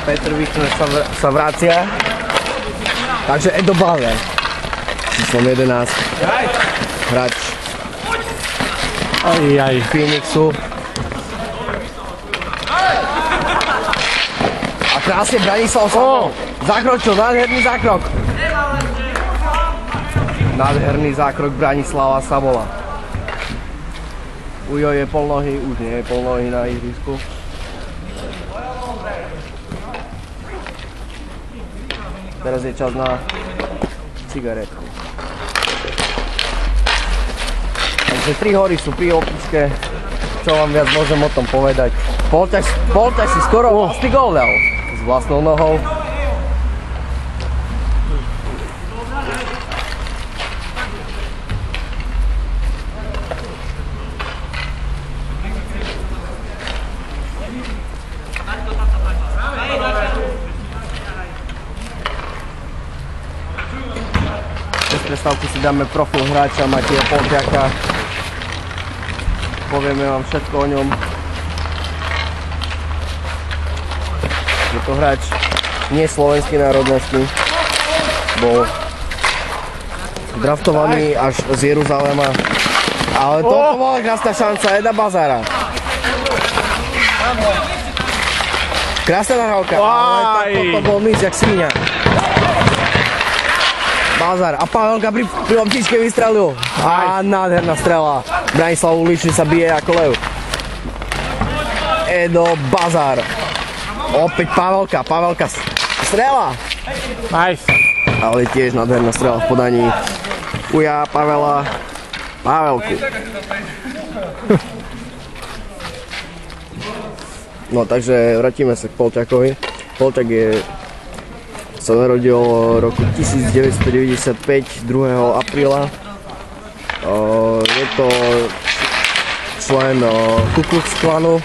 Petr Vichner sa vracia. Takže Edo Bauer. Číslom 11. Hráč Phoenixu. A krásne Branislav Sabol. Zakročil, nádherný zákrok. Nádherný zákrok Branislava Sabola. Ujo je polnohy, už nie je polnohy na ihrisku. Teraz je čas na cigaretku. Takže 3 hory sú pri opičke. Čo vám viac môžem o tom povedať? Polťaž si skoro vlastný gól dal. S vlastnou nohou. Bez prestávky si dáme profil hráča Mateja Polťaka. Povieme vám všetko o ňom. Je to hráč nie slovenskej národnosti. Bol draftovaný až z Jeruzalema. Ale toto bola krásna šanca Eda Bazara. Krásna nahrávka, ale toto bol mis jak svinia. Bazar a Pavelka pri optičke vystrelil. A nádherná strela. Branislav Uličný sa bije ako lev. Edo Bazar. Opäť Pavelka strela. Nice. Ale tiež nádherná strela v podaní Uja Pavelku. No takže vrátime sa k Polťakovi. Polťak sa narodil v roku 1995, 2. apríla. Je to člen Ku Klux Klanu.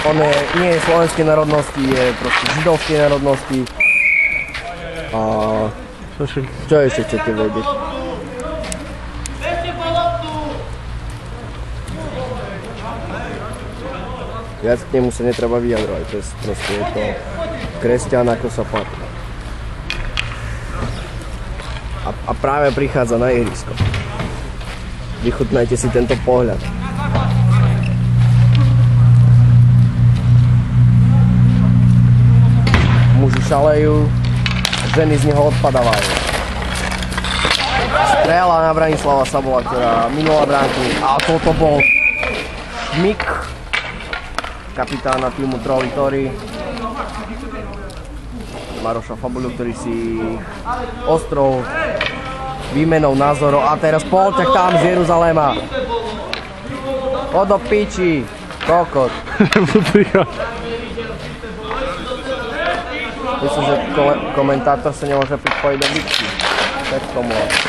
On nie je slovenskej národnosti, je proste židovskej národnosti. Čo ešte chcete vedieť? Viac k nemu sa netreba vyjadrovať, to je proste to kresťan ako sa patrí. A práve prichádza na ihrisko. Vychutnajte si tento pohľad. Muži šalejú, ženy z neho odpadávajú. Strela na Branislava Sabola, ktorá minula bránku. A toto bol šmik kapitána týmu Trolli Tori. Maroša Fabulu, ktorý si ostrov výmenou názorov. A teraz Polťak tam z Jeruzalema. Odo piči, kokot. Myslím, že komentátor sa nemôže pripojiť do bitky. Všetko môže.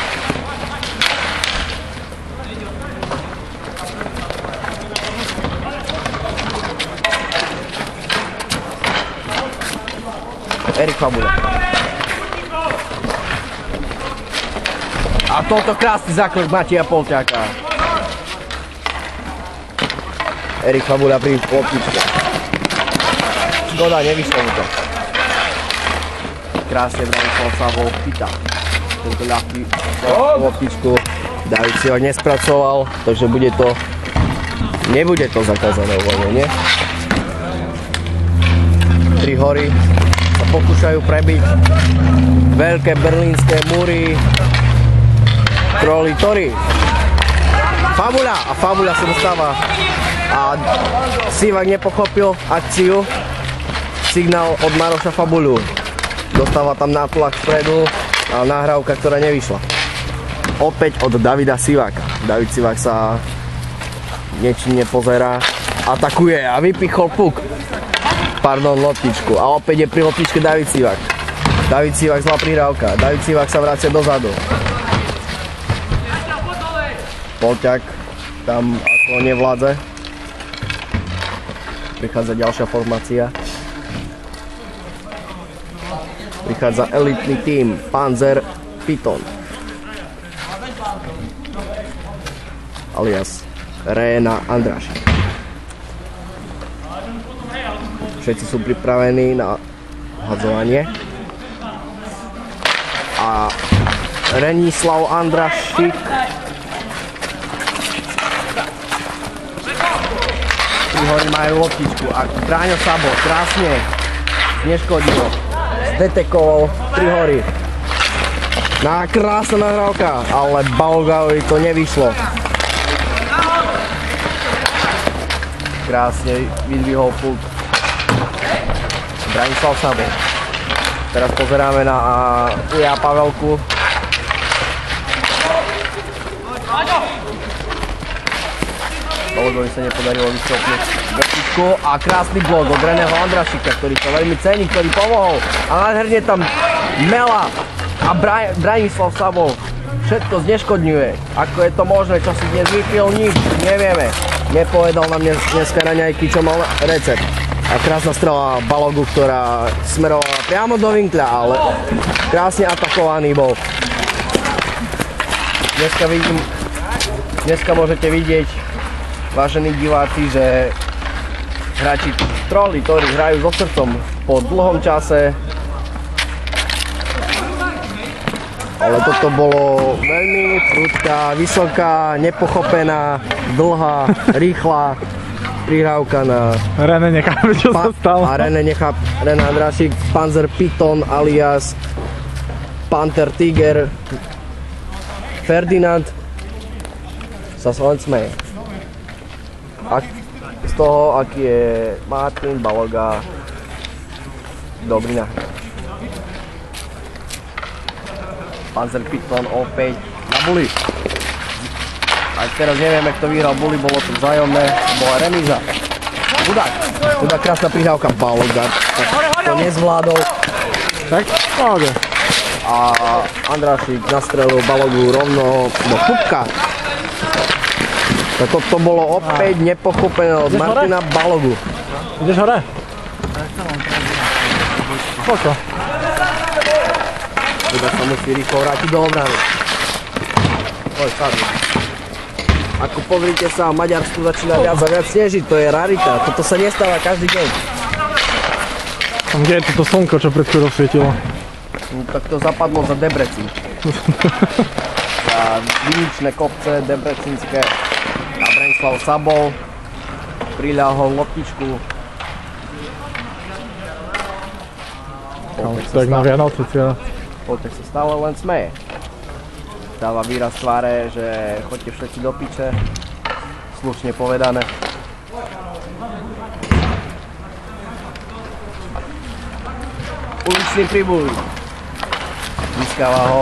Erik Fabula. A toto krásny zákrok Mateja Polťaka. Erik Fabula pri loptičke. Škoda, nevyšlo mu to. Krásne Branislav Sabol chytá tento ľahký loptičku. David si ho nespracoval, takže nebude to zakázané uvoľnenie. 3 hory sa pokúšajú prebiť veľké berlínske múry Trolli Tori. Fabula sa dostáva a Sivak nepochopil akciu. Signál od Maroša Fabulu. Dostáva tam nátlak vpredu a nahrávka, ktorá nevyšla. Opäť od Davida Sivaka. David Sivak sa nečinne pozerá, atakuje a vypichol puk. Pardon, loptičku. A opäť je pri loptičke David Sivak. David Sivak zlá prihrávka. David Sivak sa vracia dozadu. Polťak tam ako nevládze. Prichádza ďalšia formácia. Prichádza elitný tím Panzer Python. alias Réna Andrášik. Všetci sú pripravení na hadzovanie. A Renislav Andrášik Hory majú loptičku a Bráňo Sabo krásne neškodilo. Detekoval 3 hory. Krásna nahrávka, ale Balogovi to nevyšlo. Krásne vydvihol pult Branislav Sabo. Teraz pozeráme na Uja Pavelku. Balogovi sa nepodarilo vystropnúť vertičku a krásny blok od Reného Andrášika, ktorý to veľmi cení, ktorý pomohol. A nádherne tam Mela a Branislav Sabo všetko zneškodňuje. Ako je to možné, čo si dnes vypil, nič, nevieme. Nepovedal nám dneska raňajky, čo mal recept. A krásna strela Balogu, ktorá smerovala priamo do vinkľa, ale krásne atakovaný bol. Dneska môžete vidieť, vážení diváci, že hráči troli, ktorí hrajú so srdcom po dlhom čase, ale toto bolo veľmi prudká, vysoká, nepochopená, dlhá, rýchla prihrávka na René nechápe, čo sa stalo. A René Andrášik, Panzer Python alias Panther Tiger Ferdinand sa len smeje. Z toho, aký je Martin Baloga dobrý na hru. Panzer Python opäť na Bully. Aj teraz nevieme, kto vyhral Bully, bolo to vzájomné, bola remíza. Chudák krásna prihrávka Baloga, to nezvládol. Tak, pohode. A Andrášik nastrelil Balogu rovno do pupka. Toto bolo opäť nepochopené od Martina Balogu. Ideš hore? Poďko. Chudák sa musí rýchlo vrátiť do obrany. Poď, sadne. Ako pozrite sa, v Maďarsku začína viac a viac snežiť, to je rarita, toto sa nestáva každý deň. Kde je toto slnko, čo pred chvíľou svietilo? No, tak to zapadlo za Debrecen. Za viničné kopce debrecinské. A Branislav Sabo priľahol loptičku. Tak na Vianoce cieľa. Poltek sa stále len smeje. Dáva výraz tváre, že choďte všetci do piče. Slušne povedané. Uličný pribúj. Získava ho.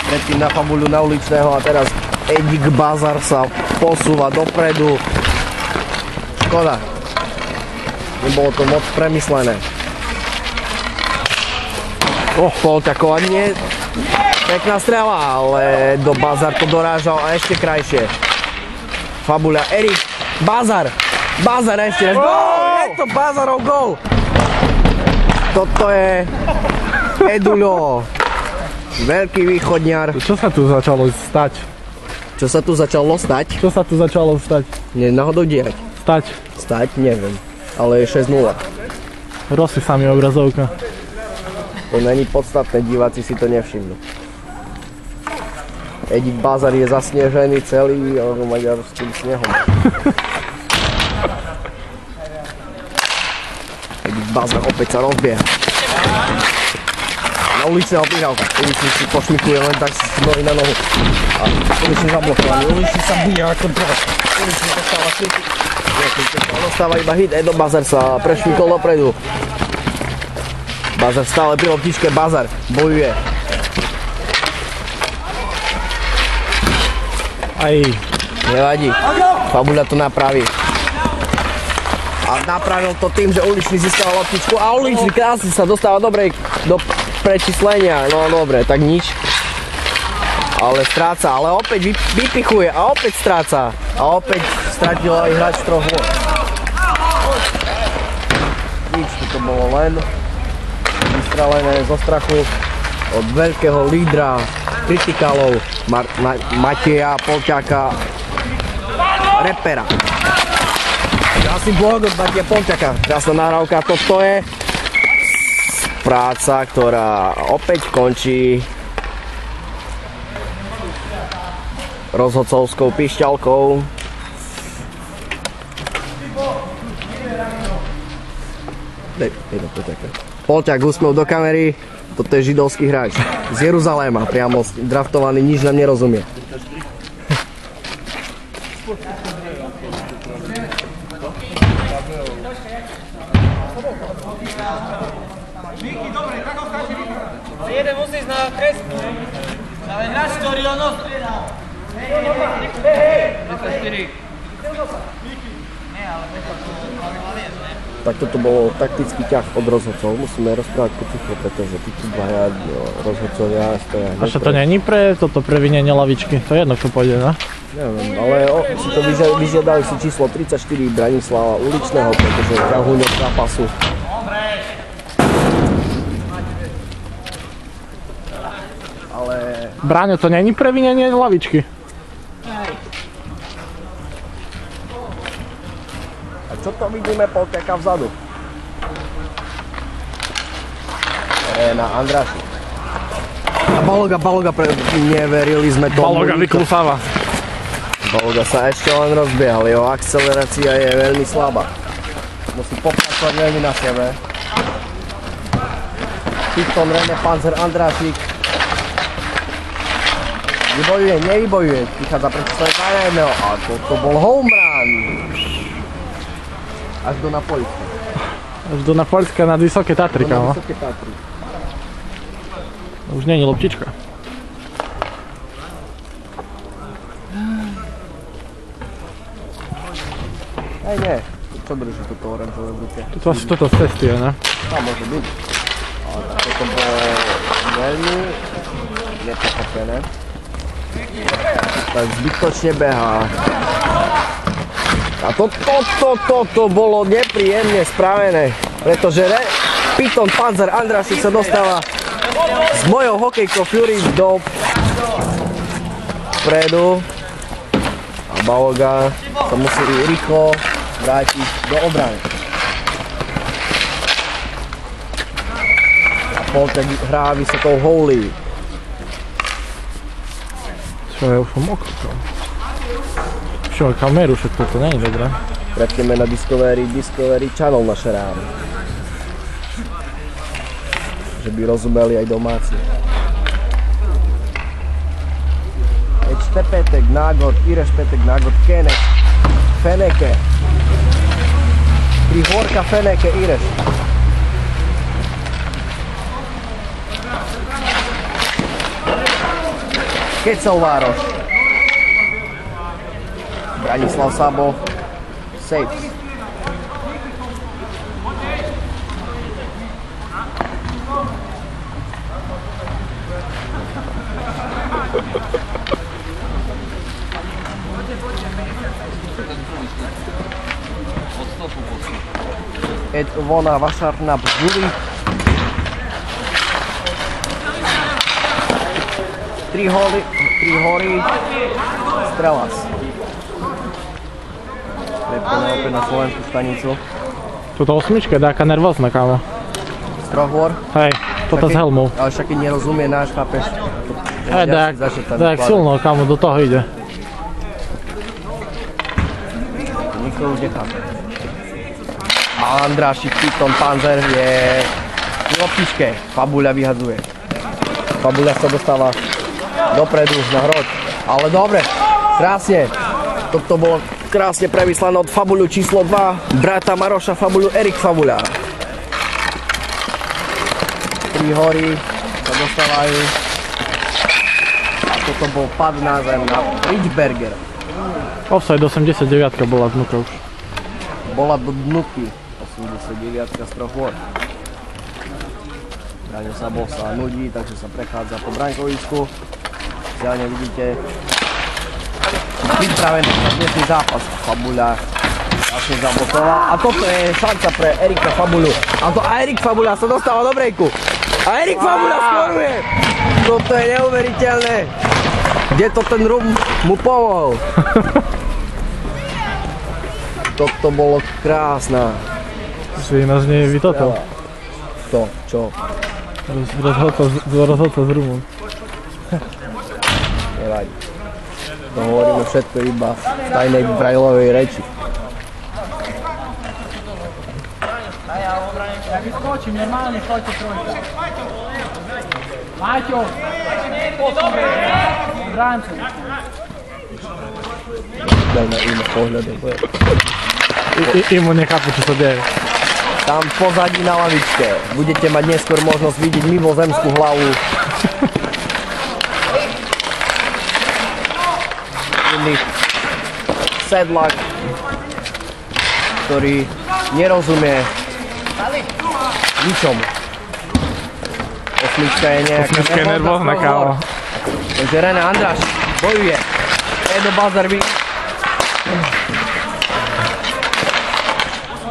Predtým na Fabulu na uličného a teraz Edik Bazar sa posúva dopredu. Škoda. Nebolo to moc premyslené. Polťakovanie. Pekná strela, ale do Bazar to dorážal a ešte krajšie. Fabula, Erik, Bazar ešte raz. Gól! Je to Bazarov gól! Toto je Eduľo. Veľký východňar. Čo sa tu začalo stať? Čo sa tu začalo stať? Čo sa tu začalo stať? Nie, náhodou diať. Stať, neviem. Ale je 6-0. Rosy sa mi obrazovka. To není podstatné, diváci si to nevšimnú. Edik Bazar je zasnežený celý maďarským snehom. Edik Bazar opäť sa rozbieha. Na uličného prihrávka. Uličný si pošmikuje len tak z nohy na nohu. A uličný zablokovaný. Uličný sa bije ako dros. Uličný dostáva šmyky. Dostáva iba hit. Edo Bazar sa prešmykol dopredu. Bazar stále pri loptičke. Bazar bojuje. Aj. Nevadí. Fabula to napraví. A napravil to tým, že Uličný získal loptičku a Uličný krásne sa dostáva dobre do prečíslenia. No dobre, tak nič. Ale stráca, ale opäť vypichuje a opäť stráca. A opäť stratil aj hráč troch hôd. Nič, to bolo len vystrelené zo strachu od veľkého lídra kritikálov Mateja Polťáka, repera. Krásny blok od Mateja Polťáka, krásna nahrávka, toto je práca, ktorá opäť končí rozhodcovskou pišťalkou. Polťák úsmev do kamery, toto je židovský hráč z Jeruzaléma, priamo draftovaný, nič nám nerozumie. Jeden musí ísť na kresku, ale hráč, ktorý on ostriedal. Tak toto bolo taktický ťah od rozhodcov, musíme rozprávať potichu, pretože títo dvaja rozhodcovia stoja. A čo to není pre toto previnenie lavičky? To je jedno, kto pôjde, ne? Neviem, ale si to vyžiadali si číslo 34 Branislava Uličného, pretože ťahuňok zápasu. Ale... Bráňo, to není previnenie lavičky? Čo to vidíme Polťáka vzadu? Na Andráši. A Baloga, neverili sme tomu. Baloga vyklúfáva. Baloga sa ešte len rozbiehal, jeho akcelerácia je veľmi slabá. Musí popracovať veľmi na sebe. Piton, René, Panzer, Andrášik. Vybojuje, nevybojuje, vychádza prečo sa na jedného. A toto bol home run. Až do Napolska. Až do Napolska nad Vysoké Tatry, kámo. Vysoké Tatry. Už nie je loptička. Hej, nie. Čo drží toto oranžové v ruke? To asi toto z cesty je, ne? Tam môže byť. Ale toto bolo veľmi nepochopené. Tak zbytočne behá. A toto bolo nepríjemne spravené, pretože Piton, Panzer, Andrášik sa dostáva s mojou hokejkou Fury do vpredu a Baloga sa musí rýchlo vrátiť do obrany. A Polťák hrá vysokou houlí. Čo je už mokro, kámo. Čo, kameru, všetko to nie je dobré. Prepneme na Discovery Channel naše ráno. Že by rozumeli aj domáci. Ečte Petek, Nágod, Ireš Petek, Nágod, Kenek, Feneke. Prihorka, Feneke, Ireš. Kecelvároš. Branislav Sabo, saves. Ed Vona Vašarna Bžuli. 3 hory, Strelas. Prepneme opäť na slovenskú stanicu. Toto osmička je taká nervózna, kámo. Z 3 hôr. Hej, toto s helmou. Ale však keď nerozumie náš, chápeš? Hej, tak silno, kámo, do toho ide. Nikto už nechápe. A Andrášik, Piton, Panzer je v loptičke. Fabuľa vyhadzuje. Fabuľa sa dostáva dopredu na hroď. Ale dobre, krásne. Toto bolo krásne premyslené od Fabuľu číslo 2, brata Maroša Fabuľu, Erik Fabuľa. 3 hory sa dostávajú. A toto bol pad na zem na Richberger. Offside 89 bola dnuka už. Bola do dnuky. 89 z 3 hôr. Braňo Sabo sa nudí, takže sa prechádza po brankovisku. Zjavne vidíte pripravený na dnešný zápas. Fabuľa ďalšie zablokoval. A toto je šanca pre Erika Fabuľu. A Erik Fabuľa sa dostáva do breaku. A Erik Fabula skoruje! Toto je neuveriteľné. Kde to ten rum mu pomohol? Toto bolo krásna. Si nás nie vytotol. To, čo? Rozhodol to s rumom. Nevadí. To hovoríme všetko iba v tajnej brajlovej reči. Ja vyskočím, normálne choďte trojka. Maťo! Bráncu. Daj na iné pohľady. Imo nechápu, čo sa deje. Tam pozadí na lavičke budete mať neskôr možnosť vidieť mimozemskú hlavu. Iný sedlak, ktorý nerozumie ničomu. Osmička je nejaká nervózna káva. Takže René Andráš bojuje. Edo Bazar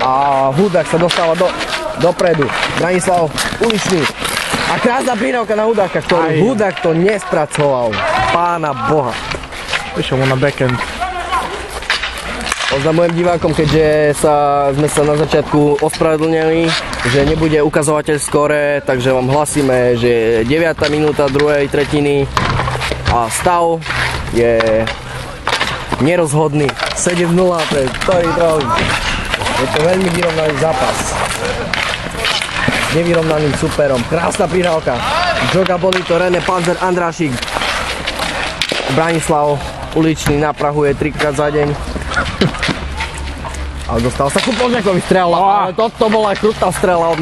a Hudák sa dostáva dopredu. Branislav Uličný. A krásna prihrávka na Hudáka, ktorý Hudák to nespracoval. Pána Boha. Prišiel mu na backend. Oznamujem divákom, keďže sme sa na začiatku ospravedlnili, že nebude ukazovateľ skóre, takže vám hlasíme, že 9. minúta 2. tretiny a stav je nerozhodný. 7-0 pre Tori Trolling. Je to veľmi vyrovnaný zápas. S nevyrovnaným superom. Krásna prihrávka. Joga Bolito, René Panzer Andrášik. Branislav Uličný naprahuje 3-krát za deň. Ale dostal sa ku Požiakovi strela, ale toto bola krutá strela od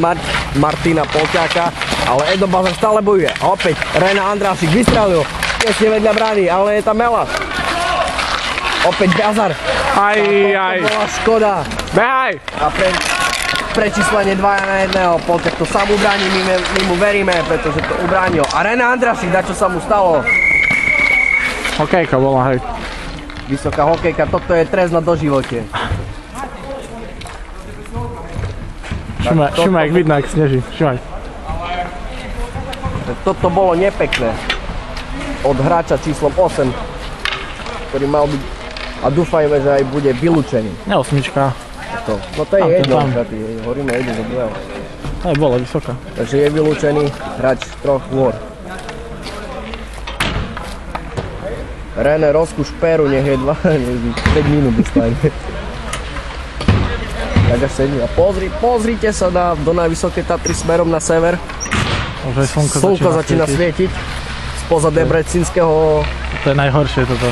Martina Polťáka, ale Edo Bazar stále bojuje. A opäť René Andrášik vystrelil, tesne vedľa brány, ale je tam Mela. Opäť Bazar. To bola škoda. Behaj! A prečíslenie 2-1, Polťák to sám ubráni, my mu veríme, pretože to ubránil. A René Andrášik, čo sa mu stalo? Hokejka bola, hej. Vysoká hokejka, toto je trest na doživote. Šimaj, jak vidno, jak sneží. Šimaj. Toto bolo nepekné. Od hráča číslom 8, ktorý mal byť, a dúfajme, že aj bude vylúčený. Ne osmička. No to je jedno, hovoríme jedno za druhého. Aj bola vysoká. Takže je vylúčený hráč troch hôr. René rozkúš peru, nech je 5 minút dostane. Tak až sedí. A pozrite sa do najvysokej Tatry smerom na sever. Slnko začína svietiť. Spoza Debrecinského... To je najhoršie toto.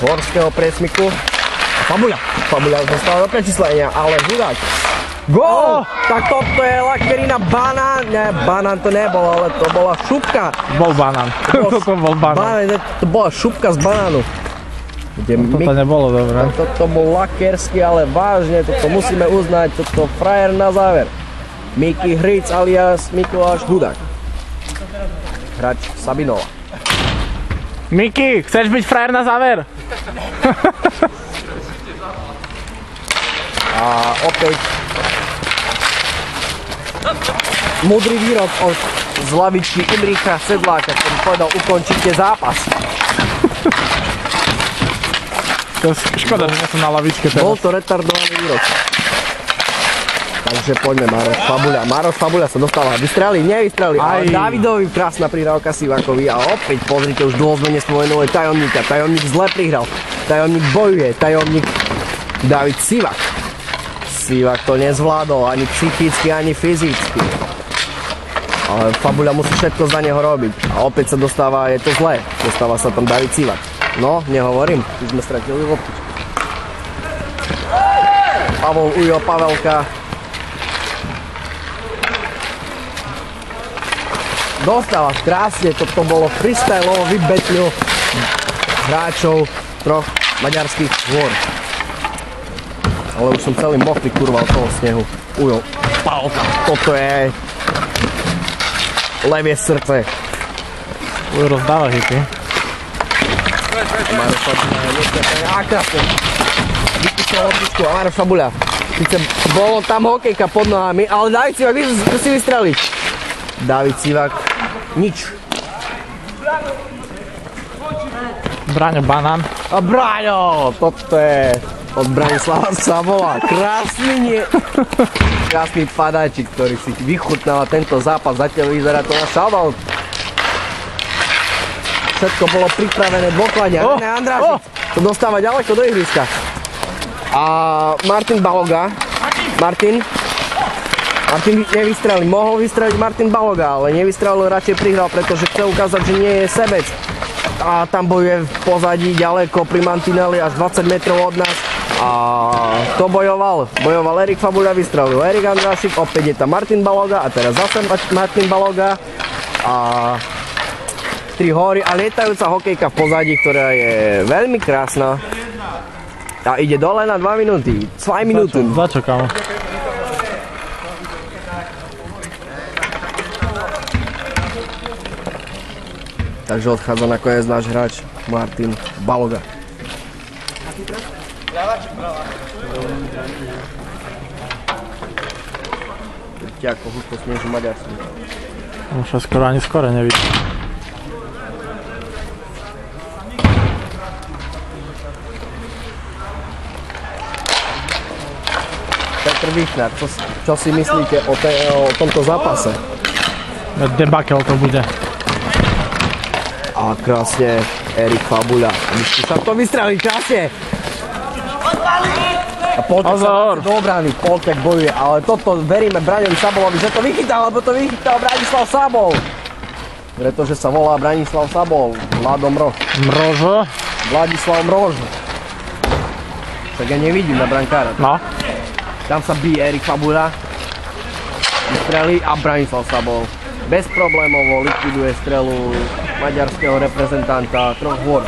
Horského priesmyku. Fabula dostala do prečíslenia, ale Hudák. Gól! Tak toto je lakerina banán. Ne, banán to nebol, ale to bola šupka. Bol banán. Toto bol banán. To bola šupka z banánu. Toto nebolo dobré. Toto bol lakerský, ale vážne, toto musíme uznať, toto frajer na záver. Miky Hric alias Mikuláš Hudák. Hráč Sabinova. Miky, chceš byť frajer na záver? A opäť múdry výrok z lavičky Imricha Sedláka, ktorý povedal, ukončite zápas. Škoda, že nie som na lavičke teraz. Bol to retardovaný výrok. Takže poďme, Maroš Fabula. Maroš Fabula sa dostáva. Vystrelili, nevystrelili, ale Davidovi krásna prihrávka Sivakovi a opäť pozrite, už dlho sme nespomenuli tajomníka. Tajomník zle prihral. Tajomník bojuje. Tajomník David Sivak. Sivak to nezvládol ani psychicky, ani fyzicky. Ale Fabula musí všetko za neho robiť. A opäť sa dostáva, je to zlé. Dostáva sa tam David Sivak. No, nehovorím, už sme stratili loptičku. Pavol Ujo, Pavelka. Dostáva krásne, toto bolo freestyleovo, vybetlil hráčov troch maďarských hôr. Ale už som celý mokrý kurva od toho snehu. Ujo, Pavelka, toto je levie srdce. Ujo rozdáva hity. Maroš Fabula, krásne. Vypísal loptičku a Maroš Fabula. Sice bolo tam hokejka pod nohami, ale David Sivak si vystreliť. David Sivak, nič. Braňo Banán. A Braňo, toto je od Branislava Sabola. Krásny padáčik, ktorý si vychutnáva tento zápas. Zatiaľ vyzerá to na šaldout. Všetko bolo pripravené dôkladne. René Andrášič to dostáva ďaleko do ihriska. A Martin Baloga. Martin nevystrelil. Mohol vystreliť Martin Baloga, ale nevystrelil, radšej prihral, pretože chce ukázať, že nie je sebec. A tam bojuje v pozadí ďaleko pri mantineli až 20 metrov od nás. A to bojoval Erik Fabuľa, vystrelil Erik Andrášik, opäť je tam Martin Baloga a teraz zase Martin Baloga a 3 hory a lietajúca hokejka v pozadí, ktorá je veľmi krásna a ide dole na 2 minúty, 2 minúty. Začakám. Takže odchádza nakoniec náš hráč Martin Baloga. Vidíte, ako husto sneží Maďarsku. Už sa skoro ani skore nevidí. Petr Vichnar, čo si myslíte o tomto zápase? Debakel to bude. A krásne Erik Fabuľa. Myslíte sa to vystrelí krásne. A Poltek sa do obrany, Poltek bojuje, ale toto veríme Braňovi Sabolovi, že to vychytal, lebo to vychytal Branislav Sabol. Pretože sa volá Branislav Sabol, Mrožo. Vladislav Mrožo. Tak ja nevidím na brankára. No. Tam sa bije Erik Fabuľa, vystrelí a Branislav Sabol bez problémovo likviduje strelu maďarského reprezentanta 3 hôr.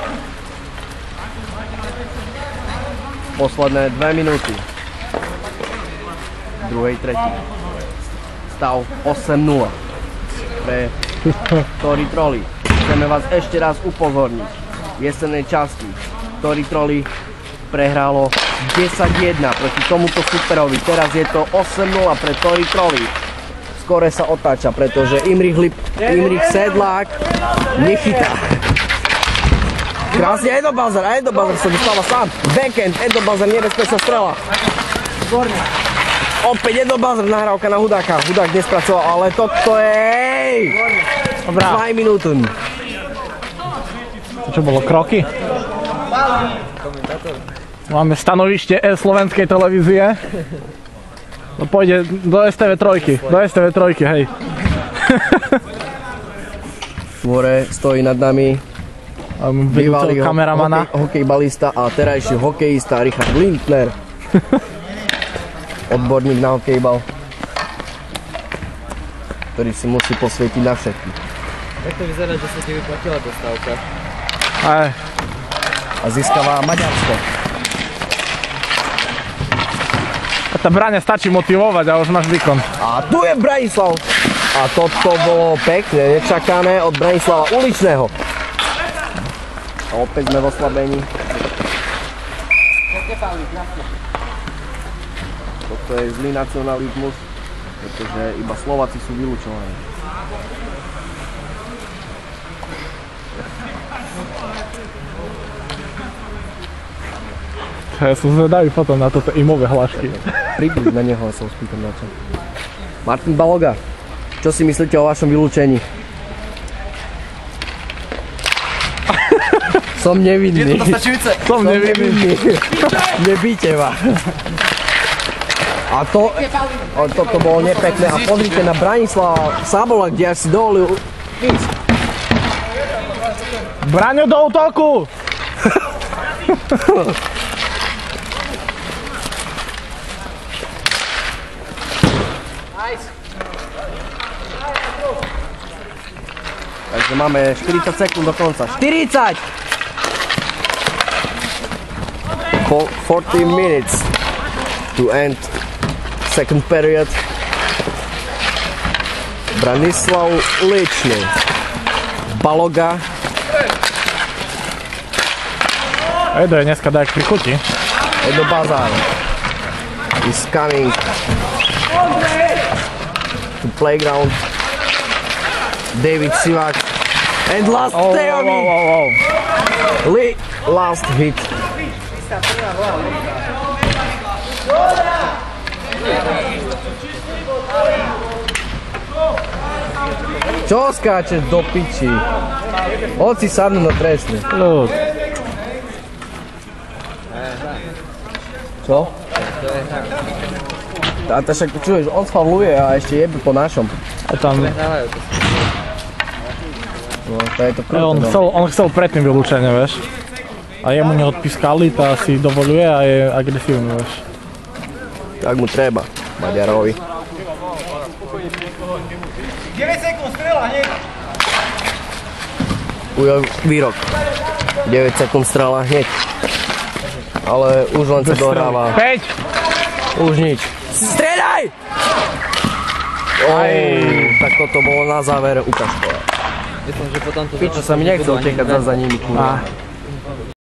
Posledné 2 minúty. Druhej tretiny. Stav 8-0 pre Tori Trolli. Chceme vás ešte raz upozorniť. V jesennej časti Tori Trolli prehralo 10-1 proti tomuto superovi. Teraz je to 8-0 pre Tori Trolli. Skore sa otáča, pretože Imrich Sedlák nechytá. Krásne Edo Bazar sa dostáva sám. Backhand, Edo Bazar, nebezpečná strela. Opäť Edo Bazar, nahrávka na Hudáka. Hudák nespracoval, ale toto je... 2 minúty. Čo bolo, kroky? Máme stanovište slovenskej televízie. No pôjde do STV3, hej. Hore stojí nad nami bývalý kameramana. hokejbalista a terajší hokejista Richard Lindner. Odborník na hokejbal, ktorý si musí posvietiť na všetky. Jak to vyzerá, že sa ti vyplatila dostávka? Aj. A získava Maďarsko. A tá Braňa stačí motivovať a už máš výkon. A tu je Branislav. A toto bolo pekne, nečakané od Branislava Uličného. A opäť sme v oslabení. Toto je zlý nacionalizmus, pretože iba Slováci sú vylúčovaní. Ja som zvedavý potom na toto imové hlášky. Príď na neho, som spýtam na čo. Martin Baloga, čo si myslíte o vašom vylúčení? Som nevinný. Je to postačujúce. Som nevinný. Nebíte ma. A toto bolo nepekné. A pozrite na Branislava Sabola, kde asi dovolil ísť. Braňo do útoku! Takže máme 40 sekúnd do konca. 40! 40 minutes to end second period. Branislav Uličný. Baloga. Edo je dneska dajak pri chuti. Edo Bazar is coming to playground. David Sivak. And last Theory. Lee, last hit. Čo skáčeš do piči? Hoď si sadnú na trestne. Ľud. Čo? Táta však čuješ, on sfavluje a ešte jebe po našom. A tam... No, to je to krúte, On chcel predtým vylúčenie, vieš. A jemu neodpískali, tá si dovoluje a je agresívny, vieš. Tak mu treba, Maďarovi. 9 sekúnd strela, hneď. Ujo výrok. 9 sekúnd strela hneď. Ale už len sa dohráva. 5! Už nič. Streľaj! Tak toto bolo na záver ukážkové. Pičo, sa mi nechcel utekať za nimi, kurva.